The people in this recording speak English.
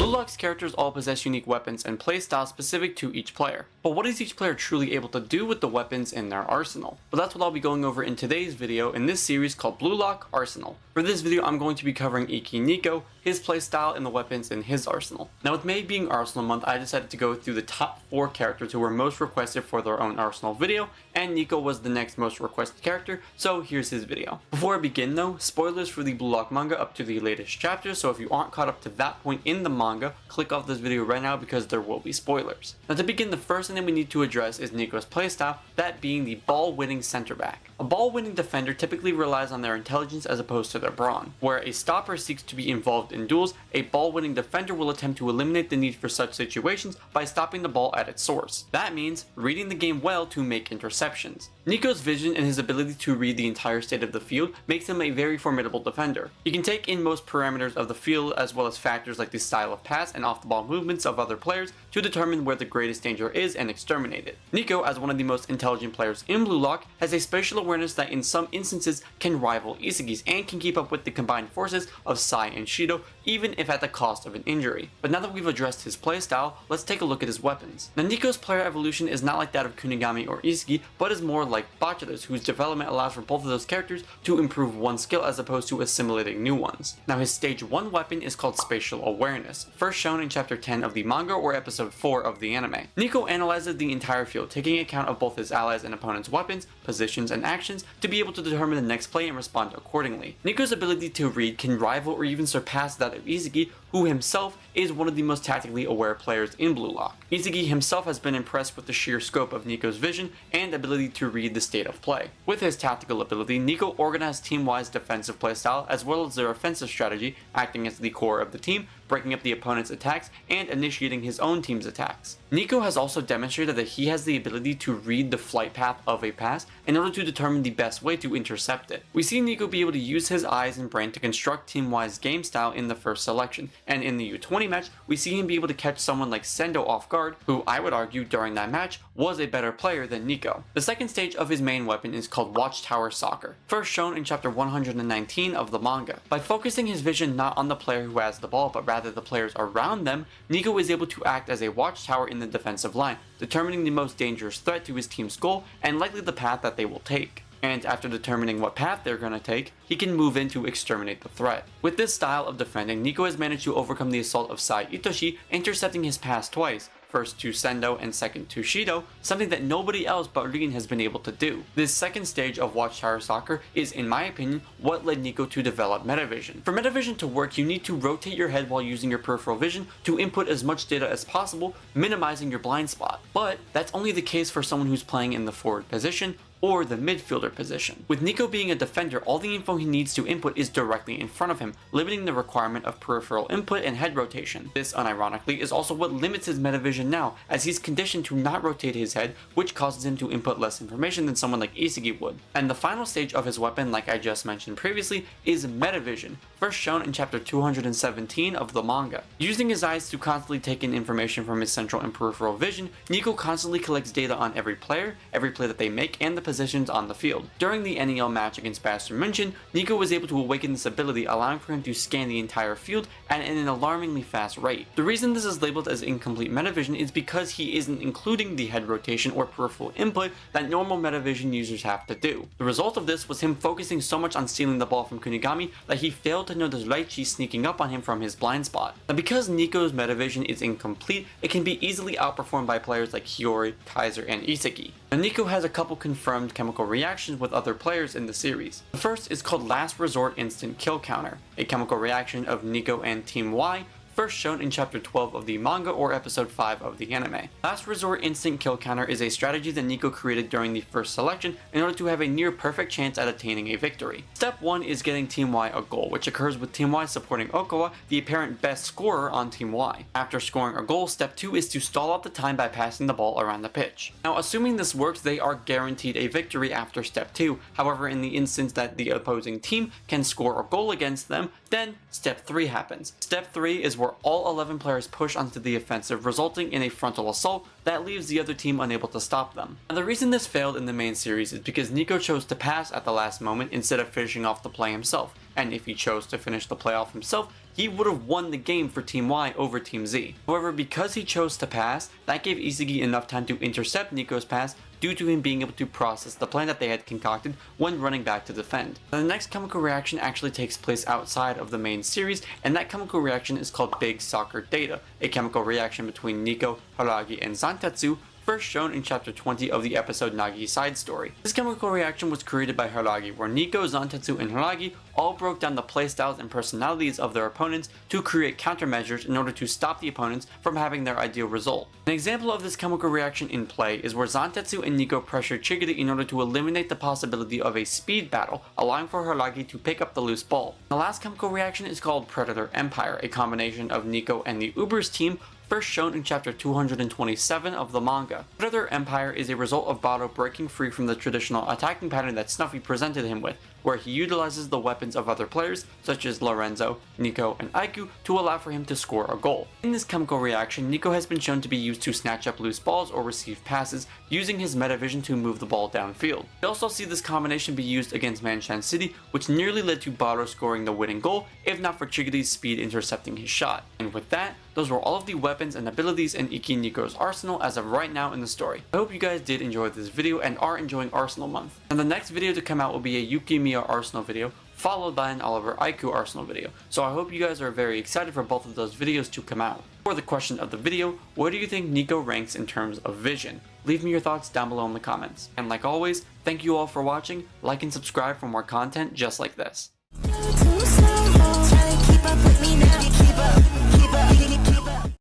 BLUELOCK's characters all possess unique weapons and playstyles specific to each player. But what is each player truly able to do with the weapons in their arsenal? Well, that's what I'll be going over in today's video in this series called BLUELOCK Arsenal. For this video, I'm going to be covering Ikki Niko, his playstyle, and the weapons in his arsenal. Now, with May being Arsenal month, I decided to go through the top 4 characters who were most requested for their own arsenal video, and Niko was the next most requested character, so here's his video. Before I begin though, spoilers for the BLUELOCK manga up to the latest chapter, so if you aren't caught up to that point in the manga, click off this video right now because there will be spoilers. Now to begin, the first thing that we need to address is Niko's playstyle, that being the ball-winning center back. A ball-winning defender typically relies on their intelligence as opposed to their brawn. Where a stopper seeks to be involved in duels, a ball-winning defender will attempt to eliminate the need for such situations by stopping the ball at its source. That means reading the game well to make interceptions. Niko's vision and his ability to read the entire state of the field makes him a very formidable defender. He can take in most parameters of the field as well as factors like the style of pass and off-the-ball movements of other players to determine where the greatest danger is and exterminate it. Niko, as one of the most intelligent players in BLUELOCK, has a spatial awareness that in some instances can rival Isagi's and can keep up with the combined forces of Sai and Shido, even if at the cost of an injury. But now that we've addressed his playstyle, let's take a look at his weapons. Now Niko's player evolution is not like that of Kunigami or Isagi, but is more like Bachela's, whose development allows for both of those characters to improve one skill as opposed to assimilating new ones. Now his stage 1 weapon is called Spatial Awareness, first shown in chapter 10 of the manga or episode 4 of the anime. Niko analyzes the entire field, taking account of both his allies and opponents' weapons, positions, and actions to be able to determine the next play and respond accordingly. Niko's ability to read can rival or even surpass that of Isagi, who himself is one of the most tactically aware players in BLUELOCK. Isagi himself has been impressed with the sheer scope of Niko's vision and ability to read the state of play. With his tactical ability, Niko organized team-wise defensive playstyle as well as their offensive strategy, acting as the core of the team, breaking up the opponent's attacks, and initiating his own team's attacks. Niko has also demonstrated that he has the ability to read the flight path of a pass in order to determine the best way to intercept it. We see Niko be able to use his eyes and brain to construct team-wise game style in the first selection, and in the U20 match, we see him be able to catch someone like Sendo off guard, who I would argue during that match was a better player than Niko. The second stage of his main weapon is called Watchtower Soccer, first shown in chapter 119 of the manga. By focusing his vision not on the player who has the ball, but rather the players around them, Niko is able to act as a watchtower in the defensive line, determining the most dangerous threat to his team's goal and likely the path that they will take. And after determining what path they're going to take, he can move in to exterminate the threat. With this style of defending, Niko has managed to overcome the assault of Sai Itoshi, intercepting his pass twice, first to Sendo and second to Shido, something that nobody else but Rin has been able to do. This second stage of Watchtower Soccer is, in my opinion, what led Niko to develop metavision. For metavision to work, you need to rotate your head while using your peripheral vision to input as much data as possible, minimizing your blind spot. But that's only the case for someone who's playing in the forward position or the midfielder position. With Niko being a defender, all the info he needs to input is directly in front of him, limiting the requirement of peripheral input and head rotation. This, unironically, is also what limits his metavision now, as he's conditioned to not rotate his head, which causes him to input less information than someone like Isagi would. And the final stage of his weapon, like I just mentioned previously, is metavision, first shown in chapter 217 of the manga. Using his eyes to constantly take in information from his central and peripheral vision, Niko constantly collects data on every play that they make, and the positions on the field. During the NEL match against Bayern München, Niko was able to awaken this ability, allowing for him to scan the entire field at an alarmingly fast rate. The reason this is labeled as incomplete metavision is because he isn't including the head rotation or peripheral input that normal metavision users have to do. The result of this was him focusing so much on stealing the ball from Kunigami that he failed to notice Yoichi sneaking up on him from his blind spot. Now because Niko's metavision is incomplete, it can be easily outperformed by players like Hiyori, Kaiser, and Isagi. Now Niko has a couple confirmed chemical reactions with other players in the series. The first is called Last Resort Instant Kill Counter, a chemical reaction of Niko and Team Y, first shown in chapter 12 of the manga or episode 5 of the anime. Last Resort Instant Kill Counter is a strategy that Niko created during the first selection in order to have a near perfect chance at attaining a victory. Step 1 is getting Team Y a goal, which occurs with Team Y supporting Okawa, the apparent best scorer on Team Y. After scoring a goal, step 2 is to stall out the time by passing the ball around the pitch. Now assuming this works, they are guaranteed a victory after step 2, however in the instance that the opposing team can score a goal against them, then step 3 happens. Step 3 is where all 11 players push onto the offensive, resulting in a frontal assault that leaves the other team unable to stop them. And the reason this failed in the main series is because Niko chose to pass at the last moment instead of finishing off the play himself, and if he chose to finish the play off himself, he would have won the game for Team Y over Team Z. However, because he chose to pass, that gave Isagi enough time to intercept Niko's pass due to him being able to process the plan that they had concocted when running back to defend. The next chemical reaction actually takes place outside of the main series, and that chemical reaction is called Big Soccer Data, a chemical reaction between Niko, Haragi, and Zantetsu, first shown in chapter 20 of the episode Nagi's side story. This chemical reaction was created by Haragi, where Niko, Zantetsu, and Haragi all broke down the playstyles and personalities of their opponents to create countermeasures in order to stop the opponents from having their ideal result. An example of this chemical reaction in play is where Zantetsu and Niko pressured Chigiri in order to eliminate the possibility of a speed battle, allowing for Haragi to pick up the loose ball. The last chemical reaction is called Predator Empire, a combination of Niko and the Uber's team, first shown in chapter 227 of the manga. Predator Empire is a result of Barū breaking free from the traditional attacking pattern that Snuffy presented him with, where he utilizes the weapons of other players such as Lorenzo, Niko, and Aiku to allow for him to score a goal. In this chemical reaction, Niko has been shown to be used to snatch up loose balls or receive passes, using his metavision to move the ball downfield. We also see this combination be used against Manshan City, which nearly led to Barū scoring the winning goal, if not for Chigiri's speed intercepting his shot. And with that, those were all of the weapons and abilities in Ikki Niko's arsenal as of right now in the story. I hope you guys did enjoy this video and are enjoying Arsenal Month. And the next video to come out will be a Yuki Arsenal video, followed by an Oliver Aiku Arsenal video. So I hope you guys are very excited for both of those videos to come out. For the question of the video, where do you think Niko ranks in terms of vision? Leave me your thoughts down below in the comments. And like always, thank you all for watching, like and subscribe for more content just like this.